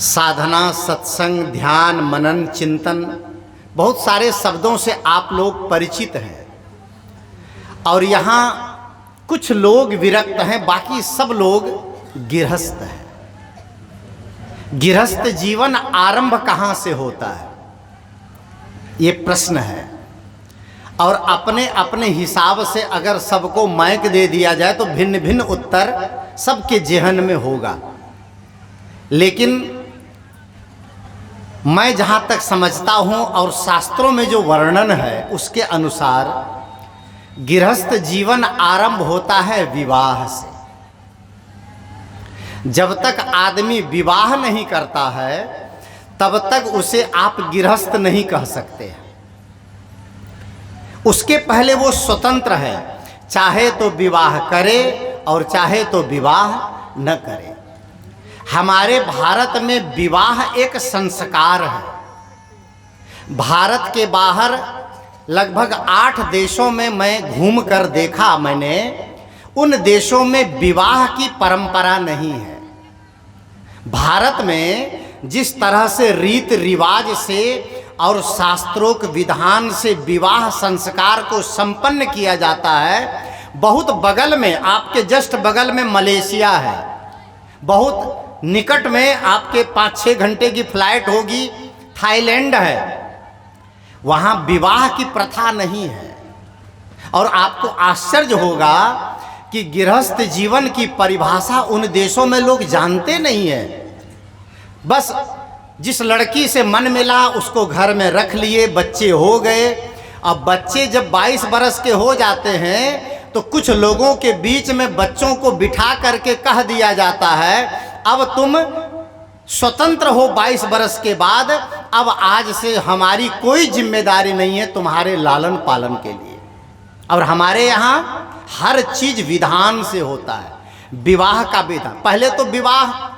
साधना, सत्संग, ध्यान, मनन, चिंतन, बहुत सारे शब्दों से आप लोग परिचित हैं। और यहाँ कुछ लोग विरक्त हैं, बाकी सब लोग गृहस्थ हैं। गृहस्थ जीवन आरंभ कहाँ से होता है, ये प्रश्न है। और अपने अपने हिसाब से अगर सबको माइक दे दिया जाए तो भिन्न भिन्न उत्तर सबके जेहन में होगा। लेकिन मैं जहाँ तक समझता हूँ और शास्त्रों में जो वर्णन है उसके अनुसार गृहस्थ जीवन आरंभ होता है विवाह से। जब तक आदमी विवाह नहीं करता है तब तक उसे आप गृहस्थ नहीं कह सकते हैं। उसके पहले वो स्वतंत्र है, चाहे तो विवाह करे और चाहे तो विवाह न करे। हमारे भारत में विवाह एक संस्कार है। भारत के बाहर लगभग 8 देशों में मैं घूम कर देखा मैंने, उन देशों में विवाह की परंपरा नहीं है। भारत में जिस तरह से रीत रिवाज से और शास्त्रोक्त विधान से विवाह संस्कार को संपन्न किया जाता है, बहुत बगल में, आपके जस्ट बगल में मलेशिया है, बहुत निकट में आपके 5-6 घंटे की फ्लाइट होगी थाईलैंड है, वहाँ विवाह की प्रथा नहीं है। और आपको आश्चर्य होगा कि गृहस्थ जीवन की परिभाषा उन देशों में लोग जानते नहीं है। बस जिस लड़की से मन मिला उसको घर में रख लिए, बच्चे हो गए। अब बच्चे जब 22 बरस के हो जाते हैं तो कुछ लोगों के बीच में बच्चों को बिठा करके कह दिया जाता है, अब तुम स्वतंत्र हो 22 बरस के बाद, अब आज से हमारी कोई जिम्मेदारी नहीं है तुम्हारे लालन पालन के लिए। और हमारे यहाँ हर चीज विधान से होता है। विवाह का विधान, पहले तो विवाह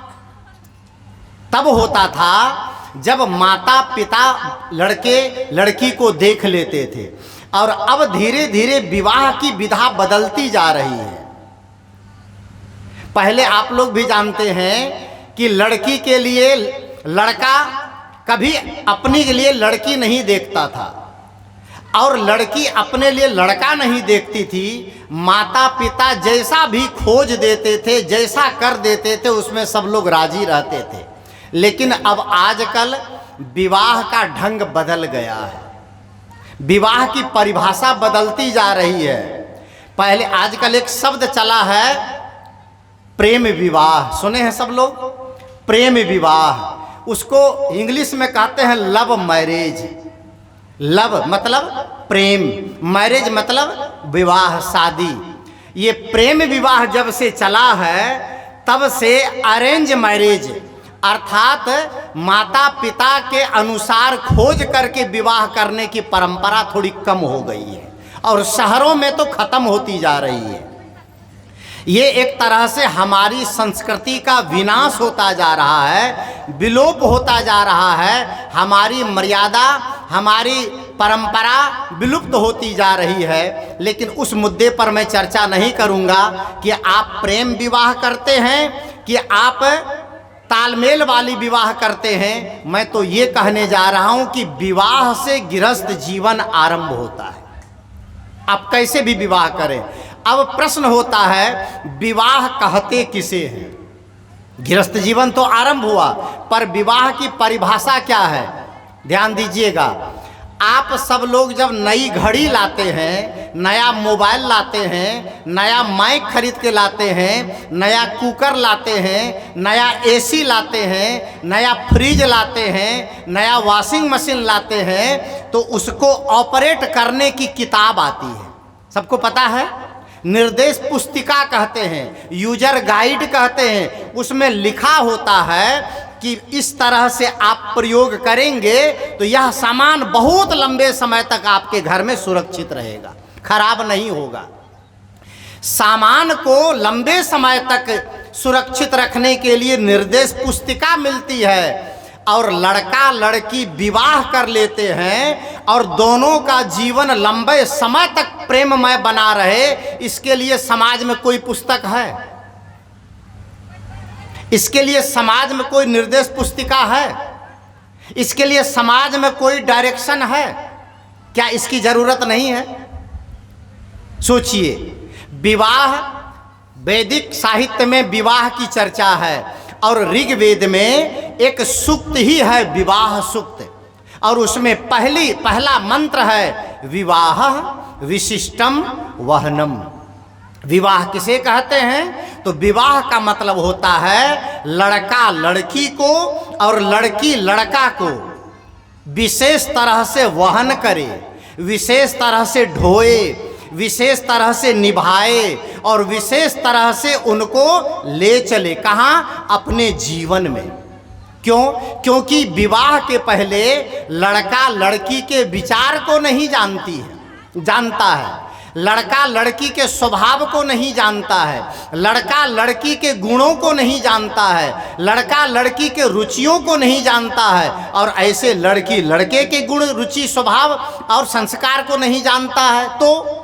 तब होता था जब माता पिता लड़के लड़की को देख लेते थे, और अब धीरे धीरे विवाह की विधा बदलती जा रही है। पहले आप लोग भी जानते हैं कि लड़की के लिए लड़का कभी अपने के लिए लड़की नहीं देखता था, और लड़की अपने लिए लड़का नहीं देखती थी। माता पिता जैसा भी खोज देते थे, जैसा कर देते थे, उसमें सब लोग राजी रहते थे। लेकिन अब आजकल विवाह का ढंग बदल गया है, विवाह की परिभाषा बदलती जा रही है। पहले आजकल एक शब्द चला है प्रेम विवाह, सुने हैं सब लोग? प्रेम विवाह, उसको इंग्लिश में कहते हैं लव मैरिज। लव मतलब प्रेम, मैरिज मतलब विवाह, शादी। ये प्रेम विवाह जब से चला है तब से अरेंज मैरिज, अर्थात माता पिता के अनुसार खोज करके विवाह करने की परंपरा थोड़ी कम हो गई है, और शहरों में तो खत्म होती जा रही है। ये एक तरह से हमारी संस्कृति का विनाश होता जा रहा है, विलोप होता जा रहा है। हमारी मर्यादा, हमारी परंपरा विलुप्त होती जा रही है। लेकिन उस मुद्दे पर मैं चर्चा नहीं करूंगा कि आप प्रेम विवाह करते हैं कि आप तालमेल वाली विवाह करते हैं। मैं तो ये कहने जा रहा हूं कि विवाह से गृहस्थ जीवन आरंभ होता है। आप कैसे भी विवाह करें। अब प्रश्न होता है विवाह कहते किसे हैं? गृहस्थ जीवन तो आरंभ हुआ, पर विवाह की परिभाषा क्या है? ध्यान दीजिएगा। आप सब लोग जब नई घड़ी लाते हैं, नया मोबाइल लाते हैं, नया माइक खरीद के लाते हैं, नया कुकर लाते हैं, नया एसी लाते हैं, नया फ्रिज लाते हैं, नया वॉशिंग मशीन लाते हैं, तो उसको ऑपरेट करने की किताब आती है, सबको पता है। निर्देश पुस्तिका कहते हैं, यूजर गाइड कहते हैं। उसमें लिखा होता है कि इस तरह से आप प्रयोग करेंगे तो यह सामान बहुत लंबे समय तक आपके घर में सुरक्षित रहेगा, खराब नहीं होगा। सामान को लंबे समय तक सुरक्षित रखने के लिए निर्देश पुस्तिका मिलती है, और लड़का लड़की विवाह कर लेते हैं और दोनों का जीवन लंबे समय तक प्रेममय बना रहे, इसके लिए समाज में कोई पुस्तक है? इसके लिए समाज में कोई निर्देश पुस्तिका है? इसके लिए समाज में कोई डायरेक्शन है? क्या इसकी जरूरत नहीं है? सोचिए, विवाह, वैदिक साहित्य में विवाह की चर्चा है और ऋग्वेद में एक सूक्त ही है, विवाह सूक्त, और उसमें पहला मंत्र है विवाह विशिष्टम वहनम। विवाह किसे कहते हैं? तो विवाह का मतलब होता है लड़का लड़की को और लड़की लड़का को विशेष तरह से वहन करे, विशेष तरह से ढोए, विशेष तरह से निभाए और विशेष तरह से उनको ले चले। कहाँ? अपने जीवन में। क्यों? क्योंकि विवाह के पहले लड़का लड़की के विचार को नहीं जानता है, लड़का लड़की के स्वभाव को नहीं जानता है, लड़का लड़की के गुणों को नहीं जानता है, लड़का लड़की के रुचियों को नहीं जानता है, और ऐसे लड़की लड़के के गुण, रुचि, स्वभाव और संस्कार को नहीं जानता है। तो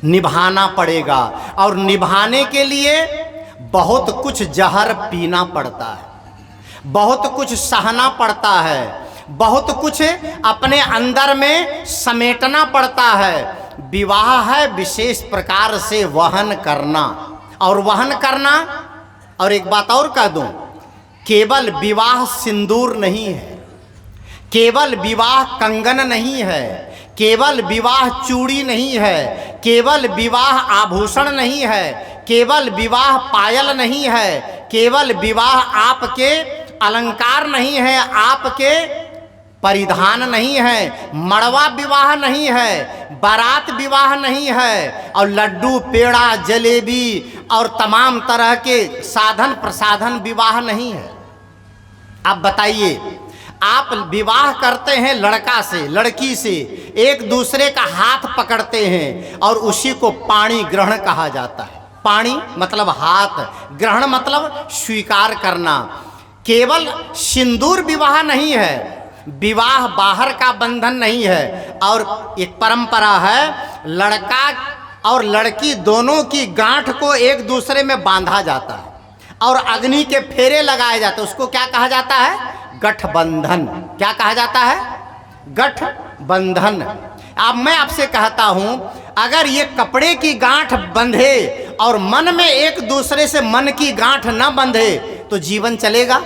निभाना पड़ेगा, और निभाने के लिए बहुत कुछ जहर पीना पड़ता है, बहुत कुछ सहना पड़ता है, बहुत कुछ अपने अंदर में समेटना पड़ता है। विवाह है विशेष प्रकार से वहन करना, और वहन करना। और एक बात और कह दूं, केवल विवाह सिंदूर नहीं है, केवल विवाह कंगन नहीं है, केवल विवाह चूड़ी नहीं है, केवल विवाह आभूषण नहीं है, केवल विवाह पायल नहीं है, केवल विवाह आपके अलंकार नहीं है, आपके परिधान नहीं है, मड़वा विवाह नहीं है, बारात विवाह नहीं है, और लड्डू, पेड़ा, जलेबी और तमाम तरह के साधन प्रसाधन विवाह नहीं है। अब बताइए, आप विवाह करते हैं लड़का से, लड़की से, एक दूसरे का हाथ पकड़ते हैं और उसी को पाणी ग्रहण कहा जाता है। पाणी मतलब हाथ, ग्रहण मतलब स्वीकार करना। केवल सिंदूर विवाह नहीं है, विवाह बाहर का बंधन नहीं है। और एक परंपरा है, लड़का और लड़की दोनों की गांठ को एक दूसरे में बांधा जाता है और अग्नि के फेरे लगाए जाते हैं। उसको क्या कहा जाता है? गठबंधन। क्या कहा जाता है? गठबंधन। अब मैं आपसे कहता हूं, अगर ये कपड़े की गांठ बंधे और मन में एक दूसरे से मन की गांठ न बंधे तो जीवन चलेगा?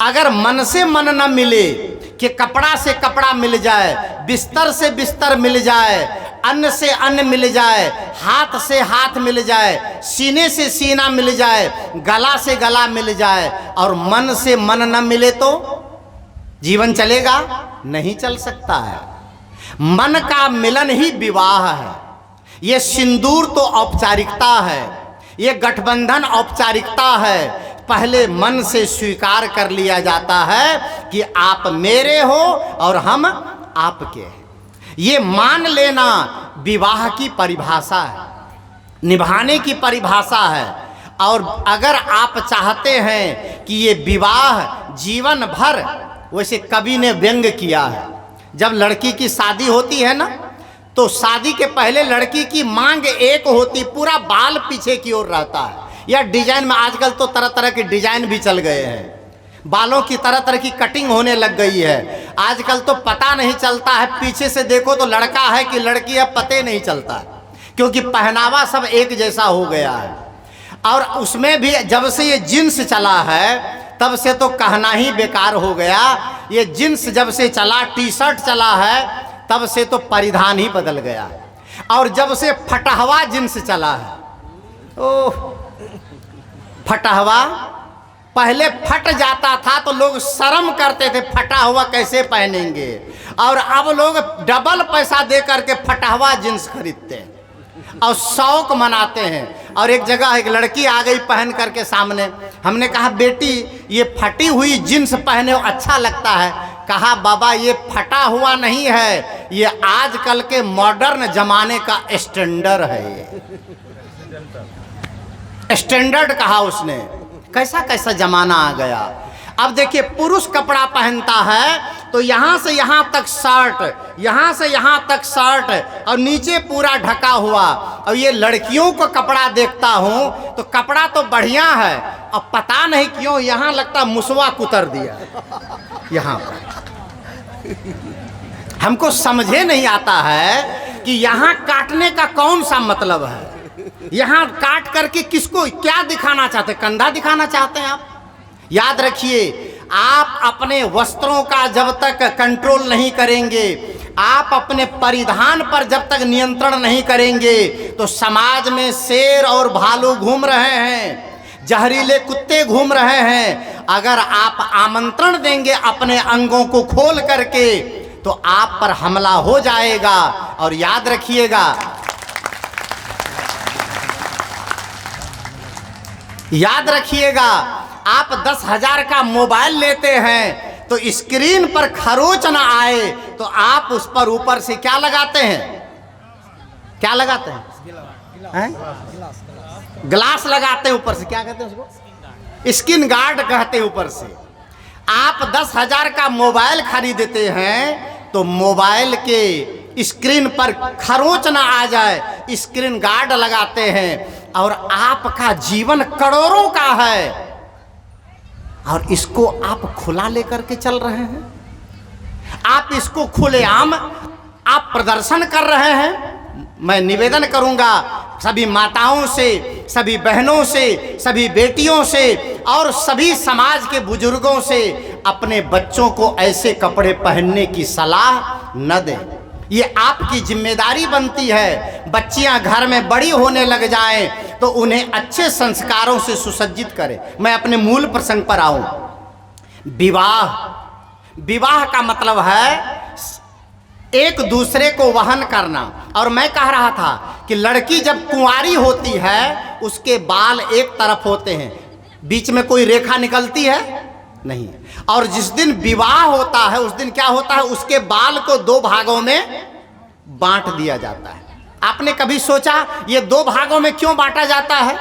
अगर मन से मन न मिले कि कपड़ा से कपड़ा मिल जाए, बिस्तर से बिस्तर मिल जाए, अन्न से अन्न मिल जाए, हाथ से हाथ मिल जाए, सीने से सीना मिल जाए, गला से गला मिल जाए, और मन से मन न मिले तो जीवन चलेगा? नहीं चल सकता है। मन का मिलन ही विवाह है। ये सिंदूर तो औपचारिकता है, ये गठबंधन औपचारिकता है। पहले मन से स्वीकार कर लिया जाता है कि आप मेरे हो और हम आपके हैं। ये मान लेना विवाह की परिभाषा है, निभाने की परिभाषा है। और अगर आप चाहते हैं कि ये विवाह जीवन भर, वैसे कवि ने व्यंग किया है, जब लड़की की शादी होती है ना, तो शादी के पहले लड़की की मांग एक होती, पूरा बाल पीछे की ओर रहता है। या डिजाइन में आजकल तो तरह तरह के डिजाइन भी चल गए हैं, बालों की तरह तरह की कटिंग होने लग गई है। आजकल तो पता नहीं चलता है, पीछे से देखो तो लड़का है कि लड़की है, पते नहीं चलता है, क्योंकि पहनावा सब एक जैसा हो गया है। और उसमें भी जब से ये जींस चला है तब से तो कहना ही बेकार हो गया। ये जींस जब से चला, टी शर्ट चला है, तब से तो परिधान ही बदल गया। और जब से फटहवा जींस चला है, ओह फटहवा, पहले फट जाता था तो लोग शर्म करते थे, फटा हुआ कैसे पहनेंगे, और अब लोग डबल पैसा दे करके फटहवा जींस खरीदते हैं और शौक मनाते हैं। और एक जगह एक लड़की आ गई पहन करके सामने, हमने कहा बेटी ये फटी हुई जींस पहने अच्छा लगता है। कहा बाबा ये फटा हुआ नहीं है, ये आजकल के मॉडर्न जमाने का स्टैंडर्ड है, ये स्टैंडर्ड कहा उसने। कैसा कैसा जमाना आ गया। अब देखिए, पुरुष कपड़ा पहनता है तो यहाँ से यहाँ तक शर्ट, यहाँ से यहाँ तक शर्ट और नीचे पूरा ढका हुआ। और ये लड़कियों को कपड़ा देखता हूँ तो कपड़ा तो बढ़िया है, अब पता नहीं क्यों यहाँ लगता मुसवा कुतर दिया यहाँ पर। हमको समझे नहीं आता है कि यहाँ काटने का कौन सा मतलब है। यहाँ काट करके किसको क्या दिखाना चाहते, कंधा दिखाना चाहते हैं आप? याद रखिए, आप अपने वस्त्रों का जब तक कंट्रोल नहीं करेंगे, आप अपने परिधान पर जब तक नियंत्रण नहीं करेंगे, तो समाज में शेर और भालू घूम रहे हैं, जहरीले कुत्ते घूम रहे हैं। अगर आप आमंत्रण देंगे अपने अंगों को खोल करके तो आप पर हमला हो जाएगा। और याद रखिएगा, याद रखिएगा, आप 10,000 का मोबाइल लेते हैं तो स्क्रीन पर खरोच ना आए तो आप उस पर ऊपर से क्या लगाते हैं? क्या लगाते हैं? ग्लास लगाते हैं ऊपर से, क्या कहते हैं उसको? स्किन गार्ड कहते हैं ऊपर से। आप 10,000 का मोबाइल खरीदते हैं तो मोबाइल के स्क्रीन पर खरोच ना आ जाए, स्क्रीन गार्ड लगाते हैं। और आपका जीवन करोड़ों का है और इसको आप खुला लेकर के चल रहे हैं। आप इसको खुलेआम आप प्रदर्शन कर रहे हैं। मैं निवेदन करूंगा सभी माताओं से, सभी बहनों से, सभी बेटियों से और सभी समाज के बुजुर्गों से, अपने बच्चों को ऐसे कपड़े पहनने की सलाह न दें। ये आपकी जिम्मेदारी बनती है। बच्चियां घर में बड़ी होने लग जाएं तो उन्हें अच्छे संस्कारों से सुसज्जित करें। मैं अपने मूल प्रसंग पर आऊं। विवाह, विवाह का मतलब है एक दूसरे को वहन करना। और मैं कह रहा था कि लड़की जब कुंवारी होती है उसके बाल एक तरफ होते हैं, बीच में कोई रेखा निकलती है नहीं। और जिस दिन विवाह होता है उस दिन क्या होता है, उसके बाल को 2 भागों में बांट दिया जाता है। आपने कभी सोचा ये 2 भागों में क्यों बांटा जाता है?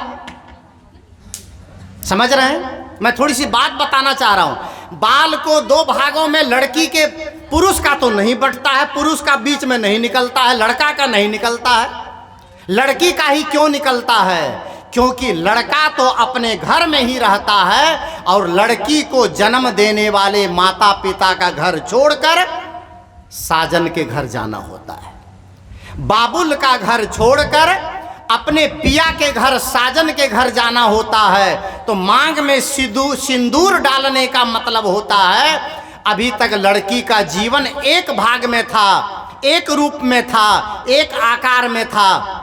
समझ रहे हैं? मैं थोड़ी सी बात बताना चाह रहा हूं। बाल को 2 भागों में, लड़की के, पुरुष का तो नहीं बंटता है, पुरुष का बीच में नहीं निकलता है, लड़का का नहीं निकलता है। लड़की का ही क्यों निकलता है? क्योंकि लड़का तो अपने घर में ही रहता है और लड़की को जन्म देने वाले माता पिता का घर छोड़कर साजन के घर जाना होता है। बाबुल का घर छोड़कर अपने पिया के घर, साजन के घर जाना होता है। तो मांग में सिंदूर डालने का मतलब होता है अभी तक लड़की का जीवन एक भाग में था, एक रूप में था, एक आकार में था।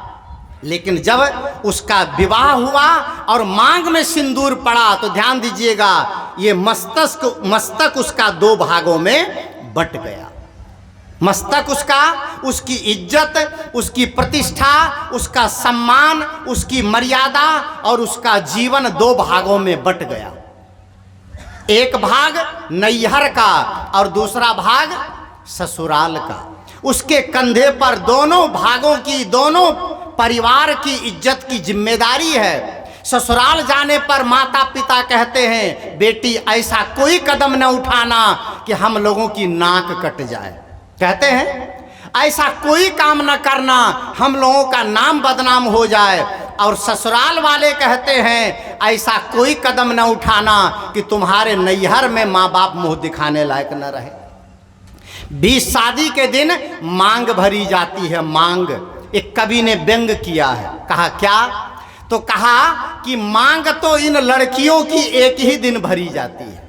लेकिन जब उसका विवाह हुआ और मांग में सिंदूर पड़ा तो ध्यान दीजिएगा, ये मस्तक उसका 2 भागों में बट गया। मस्तक उसका, उसकी इज्जत, उसकी प्रतिष्ठा, उसका सम्मान, उसकी मर्यादा और उसका जीवन 2 भागों में बट गया। एक भाग नैहर का और दूसरा भाग ससुराल का। उसके कंधे पर दोनों भागों की, दोनों परिवार की इज्जत की जिम्मेदारी है। ससुराल जाने पर माता पिता कहते हैं बेटी ऐसा कोई कदम न उठाना कि हम लोगों की नाक कट जाए। कहते हैं ऐसा कोई काम न करना, हम लोगों का नाम बदनाम हो जाए। और ससुराल वाले कहते हैं ऐसा कोई कदम न उठाना कि तुम्हारे नैहर में माँ बाप मुंह दिखाने लायक न रहे। 20 शादी के दिन मांग भरी जाती है। मांग, एक कवि ने व्यंग किया है, कहा क्या? तो कहा कि मांग तो इन लड़कियों की एक ही दिन भरी जाती है।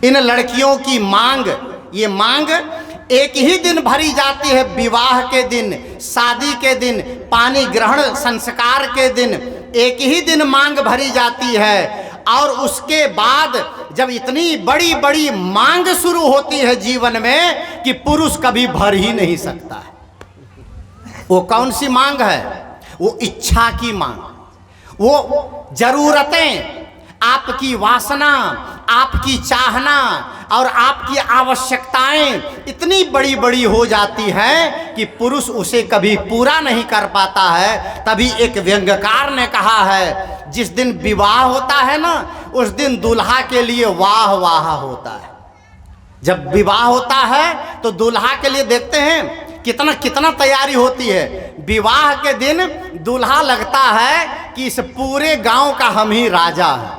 इन लड़कियों की मांग, ये मांग एक ही दिन भरी जाती है। विवाह के दिन, शादी के दिन, पानी ग्रहण संस्कार के दिन एक ही दिन मांग भरी जाती है। और उसके बाद जब इतनी बड़ी बड़ी मांग शुरू होती है जीवन में कि पुरुष कभी भर ही नहीं सकता है। वो कौन सी मांग है? वो इच्छा की मांग, वो जरूरतें, आपकी वासना, आपकी चाहना और आपकी आवश्यकताएं इतनी बड़ी बड़ी हो जाती हैं कि पुरुष उसे कभी पूरा नहीं कर पाता है। तभी एक व्यंग्यकार ने कहा है जिस दिन विवाह होता है ना, उस दिन दूल्हा के लिए वाह वाह होता है। जब विवाह होता है तो दूल्हा के लिए देखते हैं कितना कितना तैयारी होती है। विवाह के दिन दूल्हा लगता है कि इस पूरे गांव का हम ही राजा है।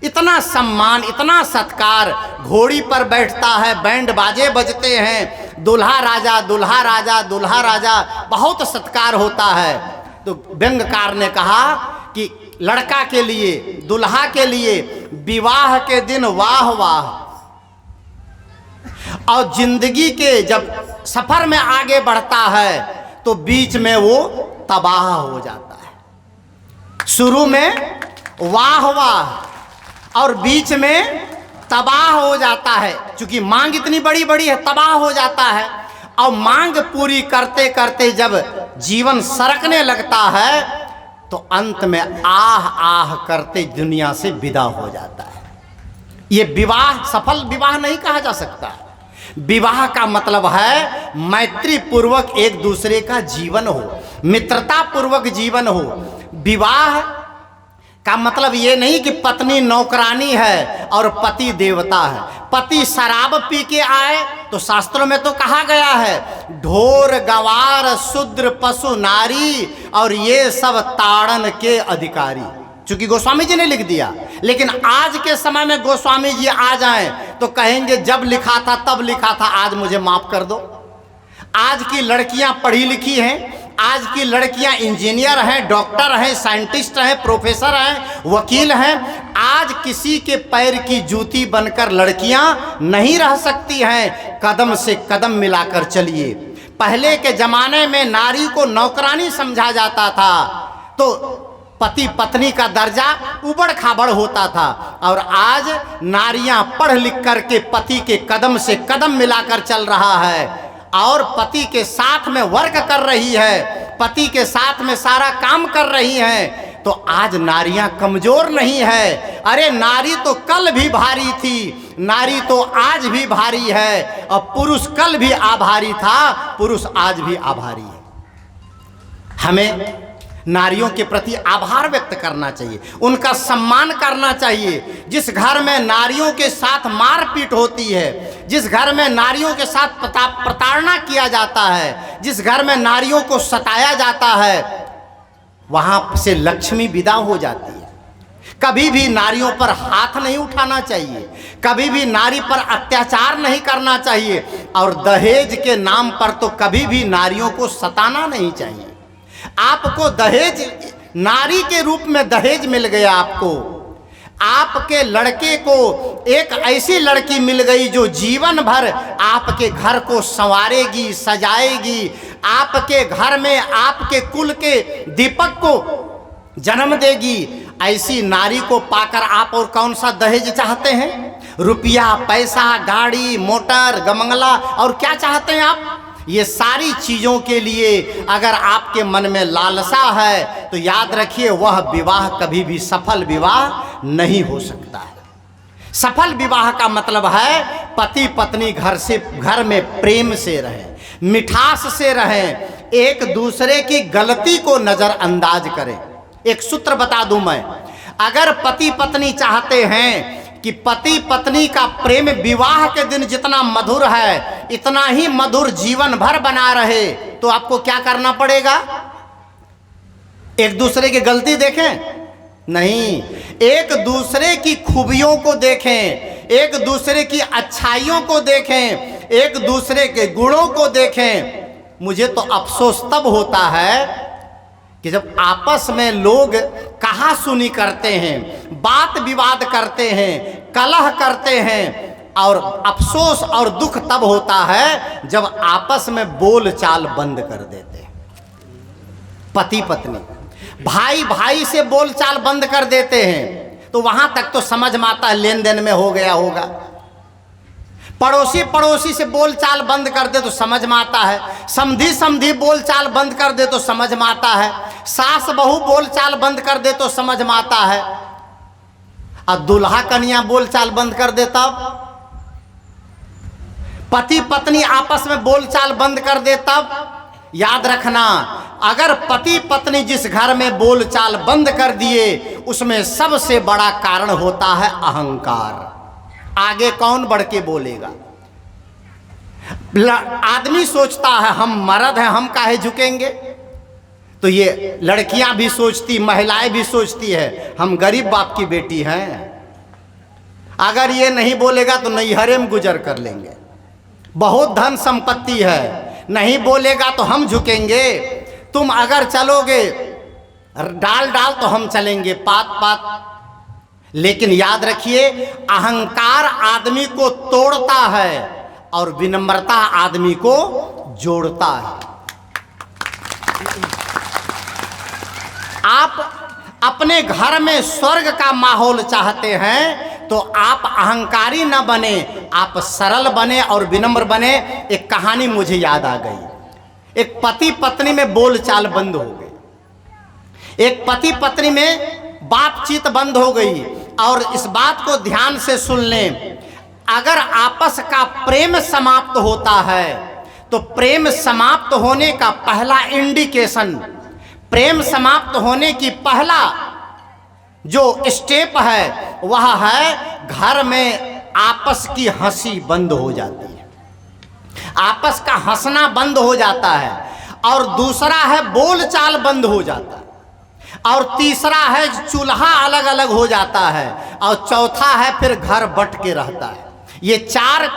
इतना सम्मान, इतना सत्कार, घोड़ी पर बैठता है, बैंड बाजे बजते हैं, दूल्हा राजा दूल्हा राजा दूल्हा राजा, बहुत सत्कार होता है। तो व्यंग्यकार ने कहा कि लड़का के लिए, दूल्हा के लिए विवाह के दिन वाह वाह, और जिंदगी के जब सफर में आगे बढ़ता है तो बीच में वो तबाह हो जाता है। शुरू में वाह वाह और बीच में तबाह हो जाता है, क्योंकि मांग इतनी बड़ी बड़ी है, तबाह हो जाता है। और मांग पूरी करते करते जब जीवन सरकने लगता है तो अंत में आह आह करते दुनिया से विदा हो जाता है। ये विवाह सफल विवाह नहीं कहा जा सकता। विवाह का मतलब है मैत्री पूर्वक एक दूसरे का जीवन हो, मित्रता पूर्वक जीवन हो। विवाह का मतलब ये नहीं कि पत्नी नौकरानी है और पति देवता है। पति शराब पी के आए तो शास्त्रों में तो कहा गया है ढोर गवार शूद्र पशु नारी और ये सब ताड़न के अधिकारी, चूंकि गोस्वामी जी ने लिख दिया। लेकिन आज के समय में गोस्वामी जी आ जाएं तो कहेंगे जब लिखा था तब लिखा था, आज मुझे माफ कर दो। आज की लड़कियां पढ़ी लिखी हैं, आज की लड़कियां इंजीनियर हैं, डॉक्टर हैं, साइंटिस्ट हैं, प्रोफेसर हैं, वकील हैं। आज किसी के पैर की जूती बनकर लड़कियां नहीं रह सकती हैं। कदम से कदम मिलाकर चलिए। पहले के जमाने में नारी को नौकरानी समझा जाता था तो पति पत्नी का दर्जा उबड़ खाबड़ होता था, और आज नारियां पढ़ लिख करके पति के कदम से कदम मिलाकर चल रहा है और पति के साथ में वर्क कर रही है, पति के साथ में सारा काम कर रही हैं। तो आज नारियां कमजोर नहीं है। अरे नारी तो कल भी भारी थी, नारी तो आज भी भारी है, और पुरुष कल भी आभारी था, पुरुष आज भी आभारी है। हमें नारियों के प्रति आभार व्यक्त करना चाहिए, उनका सम्मान करना चाहिए। जिस घर में नारियों के साथ मारपीट होती है, जिस घर में नारियों के साथ प्रताड़ना किया जाता है, जिस घर में नारियों को सताया जाता है, वहां से लक्ष्मी विदा हो जाती है। कभी भी नारियों पर हाथ नहीं उठाना चाहिए, कभी भी नारी पर अत्याचार नहीं करना चाहिए, और दहेज के नाम पर तो कभी भी नारियों को सताना नहीं चाहिए। आपको दहेज, नारी के रूप में दहेज मिल गया, आपके लड़के को एक ऐसी लड़की मिल गई जो जीवन भर आपके घर को संवारेगी, सजाएगी, आपके घर में आपके कुल के दीपक को जन्म देगी। ऐसी नारी को पाकर आप और कौन सा दहेज चाहते हैं? रुपया, पैसा, गाड़ी, मोटर, गमंगला, और क्या चाहते हैं आप? ये सारी चीज़ों के लिए अगर आपके मन में लालसा है तो याद रखिए वह विवाह कभी भी सफल विवाह नहीं हो सकता है। सफल विवाह का मतलब है पति पत्नी घर में प्रेम से रहें, मिठास से रहें, एक दूसरे की गलती को नज़रअंदाज करें। एक सूत्र बता दूं मैं, अगर पति पत्नी चाहते हैं कि पति पत्नी का प्रेम विवाह के दिन जितना मधुर है इतना ही मधुर जीवन भर बना रहे, तो आपको क्या करना पड़ेगा? एक दूसरे की गलती देखें नहीं, एक दूसरे की खूबियों को देखें, एक दूसरे की अच्छाइयों को देखें, एक दूसरे के गुणों को देखें। मुझे तो अफसोस तब होता है कि जब आपस में लोग कहा सुनी करते हैं, बात विवाद करते हैं, कलह करते हैं, और अफसोस और दुख तब होता है जब आपस में बोल चाल बंद कर देते हैं। पति पत्नी, भाई भाई से बोल चाल बंद कर देते हैं तो वहां तक तो समझ में आता है लेन देन में हो गया होगा। पड़ोसी पड़ोसी से बोल चाल बंद कर दे तो समझ में आता है, समधी समधी बोल चाल बंद कर दे तो समझ में आता है, सास बहू बोल चाल बंद कर दे तो समझ में आता है, और दूल्हा कन्या बोल चाल बंद कर दे तब, पति पत्नी आपस में बोल चाल बंद कर दे तब। याद रखना, अगर पति पत्नी जिस घर में बोल चाल बंद कर दिए उसमें सबसे बड़ा कारण होता है अहंकार। आगे कौन बढ़ के बोलेगा? आदमी सोचता है हम मर्द हैं, हम काहे झुकेंगे। तो ये लड़कियां भी सोचती, महिलाएं भी सोचती है हम गरीब बाप की बेटी हैं, अगर ये नहीं बोलेगा तो नैहरे में गुजर कर लेंगे, बहुत धन संपत्ति है, नहीं बोलेगा तो हम झुकेंगे, तुम अगर चलोगे डाल डाल तो हम चलेंगे पात पात। लेकिन याद रखिए, अहंकार आदमी को तोड़ता है और विनम्रता आदमी को जोड़ता है। आप अपने घर में स्वर्ग का माहौल चाहते हैं तो आप अहंकारी न बने, आप सरल बने और विनम्र बने। एक कहानी मुझे याद आ गई। एक पति पत्नी में बोलचाल बंद हो गई, एक पति पत्नी में बातचीत बंद हो गई। और इस बात को ध्यान से सुन लें, अगर आपस का प्रेम समाप्त होता है तो प्रेम समाप्त होने का पहला इंडिकेशन, प्रेम समाप्त होने की पहला जो स्टेप है वह है घर में आपस की हंसी बंद हो जाती है, आपस का हंसना बंद हो जाता है। और दूसरा है बोलचाल बंद हो जाता है, और तीसरा है चूल्हा अलग अलग हो जाता है, और चौथा है फिर घर बट के रहता है। ये 4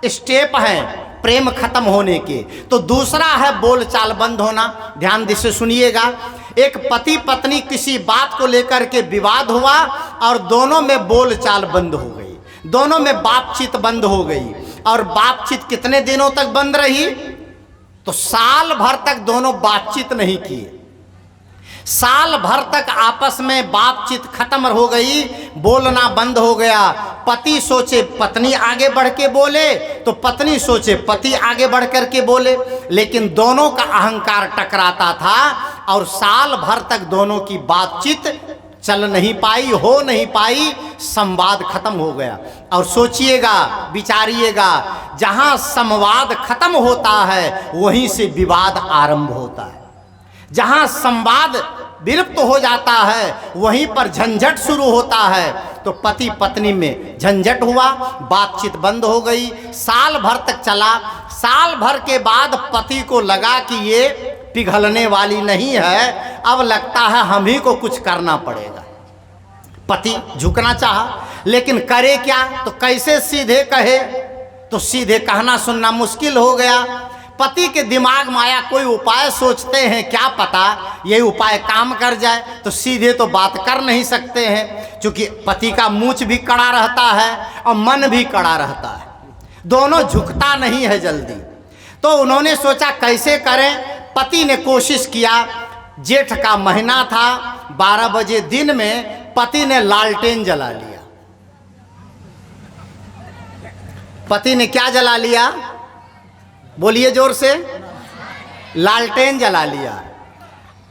स्टेप हैं प्रेम खत्म होने के। तो दूसरा है बोलचाल बंद होना। ध्यान से सुनिएगा, एक पति पत्नी किसी बात को लेकर के विवाद हुआ और दोनों में बोलचाल बंद हो गई, दोनों में बातचीत बंद हो गई। और बातचीत कितने दिनों तक बंद रही? तो साल भर तक दोनों बातचीत नहीं किए, साल भर तक आपस में बातचीत खत्म हो गई, बोलना बंद हो गया। पति सोचे पत्नी आगे बढ़ के बोले तो पत्नी सोचे पति आगे बढ़ कर के बोले, लेकिन दोनों का अहंकार टकराता था और साल भर तक दोनों की बातचीत चल नहीं पाई, हो नहीं पाई, संवाद खत्म हो गया। और सोचिएगा, विचारिएगा, जहां संवाद खत्म होता है वहीं से विवाद आरंभ होता है, जहां संवाद विलुप्त हो जाता है वहीं पर झंझट शुरू होता है। तो पति पत्नी में झंझट हुआ, बातचीत बंद हो गई, साल भर तक चला। साल भर के बाद पति को लगा कि ये पिघलने वाली नहीं है, अब लगता है हम ही को कुछ करना पड़ेगा। पति झुकना चाहा, लेकिन करे क्या? तो कैसे सीधे कहे? तो सीधे कहना सुनना मुश्किल हो गया। पति के दिमाग में आया कोई उपाय सोचते हैं, क्या पता ये उपाय काम कर जाए। तो सीधे तो बात कर नहीं सकते हैं, क्योंकि पति का मूंछ भी कड़ा रहता है और मन भी कड़ा रहता है, दोनों झुकता नहीं है जल्दी। तो उन्होंने सोचा कैसे करें। पति ने कोशिश किया, जेठ का महीना था, 12 बजे दिन में पति ने लालटेन जला लिया। पति ने क्या जला लिया? बोलिए जोर से। लालटेन जला लिया।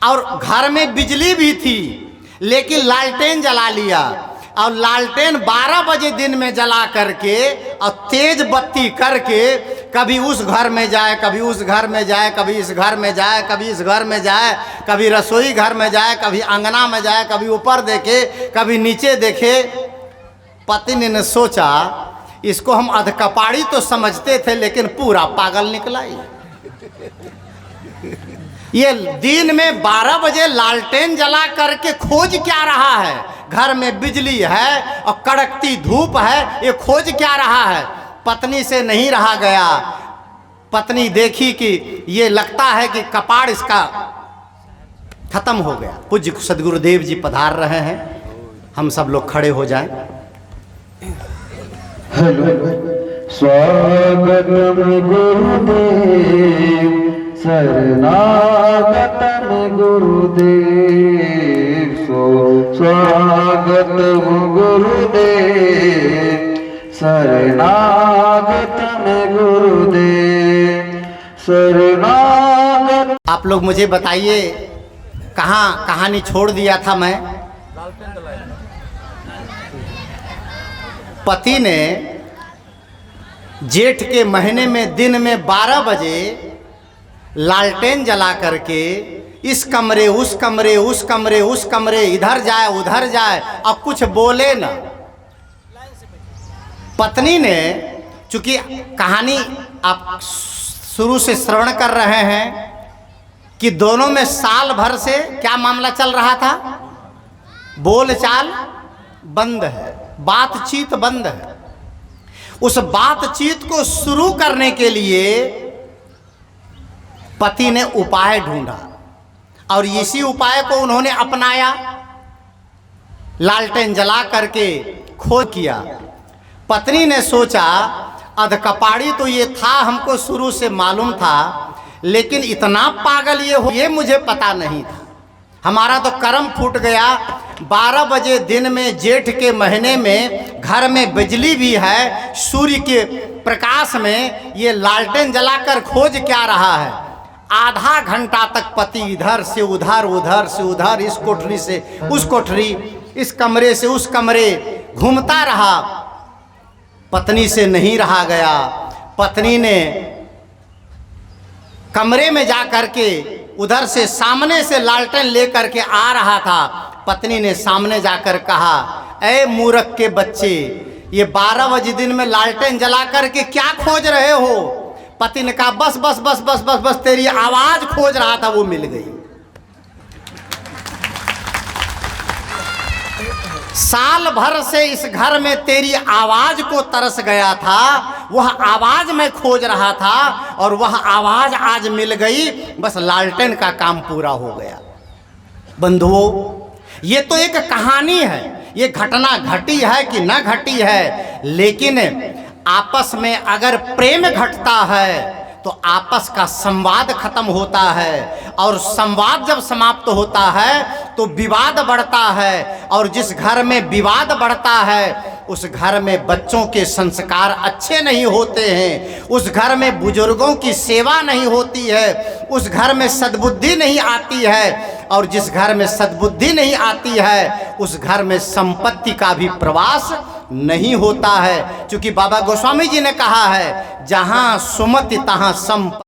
और घर में बिजली भी थी लेकिन लालटेन जला लिया। और लालटेन 12 बजे दिन में जला करके और तेज बत्ती करके कभी उस घर में जाए, कभी उस घर में जाए, कभी इस घर में जाए, कभी इस घर में जाए, कभी रसोई घर में जाए, कभी अंगना में जाए, कभी ऊपर देखे, कभी नीचे देखे। पति ने सोचा इसको हम अधकपाड़ी तो समझते थे लेकिन पूरा पागल निकला ये दिन में 12 बजे लालटेन जला करके खोज क्या रहा है? घर में बिजली है और कड़कती धूप है, ये खोज क्या रहा है? पत्नी से नहीं रहा गया। पत्नी देखी कि ये लगता है कि कपाड़ इसका खत्म हो गया। पूज्य सदगुरुदेव जी पधार रहे हैं, हम सब लोग खड़े हो जाएं। स्वागतम गुरुदेव, शरणागतम गुरुदेव, स्वागतम गुरुदेव, शरणागतम गुरुदेव, शरणागत। आप लोग मुझे बताइए कहाँ कहानी छोड़ दिया था मैं? पति ने जेठ के महीने में दिन में 12 बजे लालटेन जला करके इस कमरे उस कमरे, उस कमरे उस कमरे, इधर जाए उधर जाए और कुछ बोले ना। पत्नी ने, चूंकि कहानी आप शुरू से श्रवण कर रहे हैं कि दोनों में साल भर से क्या मामला चल रहा था? बोलचाल बंद है, बातचीत बंद है। उस बातचीत को शुरू करने के लिए पति ने उपाय ढूंढा और इसी उपाय को उन्होंने अपनाया। लालटेन जला करके खोज किया। पत्नी ने सोचा अधकपाड़ी तो ये था, हमको शुरू से मालूम था, लेकिन इतना पागल ये मुझे पता नहीं था। हमारा तो कर्म फूट गया। 12 बजे दिन में जेठ के महीने में घर में बिजली भी है, सूर्य के प्रकाश में ये लालटेन जलाकर खोज क्या रहा है? आधा घंटा तक पति इधर से उधर, उधर से उधर, इस कोठरी से उस कोठरी, इस कमरे से उस कमरे घूमता रहा। पत्नी से नहीं रहा गया। पत्नी ने कमरे में जा कर के उधर से सामने से लालटेन लेकर के आ रहा था। पत्नी ने सामने जाकर कहा, ऐ मूर्ख के बच्चे, ये 12 बजे दिन में लालटेन जला करके क्या खोज रहे हो? पति ने कहा, बस बस बस बस बस बस तेरी आवाज खोज रहा था, वो मिल गई। साल भर से इस घर में तेरी आवाज को तरस गया था, वह आवाज मैं खोज रहा था और वह आवाज आज मिल गई। बस लालटेन का काम पूरा हो गया। बंधुओं, ये तो एक कहानी है, ये घटना घटी है कि न घटी है, लेकिन आपस में अगर प्रेम घटता है तो आपस का संवाद खत्म होता है, और संवाद जब समाप्त होता है तो विवाद बढ़ता है, और जिस घर में विवाद बढ़ता है उस घर में बच्चों के संस्कार अच्छे नहीं होते हैं, उस घर में बुजुर्गों की सेवा नहीं होती है, उस घर में सद्बुद्धि नहीं आती है, और जिस घर में सद्बुद्धि नहीं आती है उस घर में संपत्ति का भी प्रवास नहीं होता है। क्योंकि बाबा गोस्वामी जी ने कहा है, जहाँ सुमति तहाँ संपत्ति।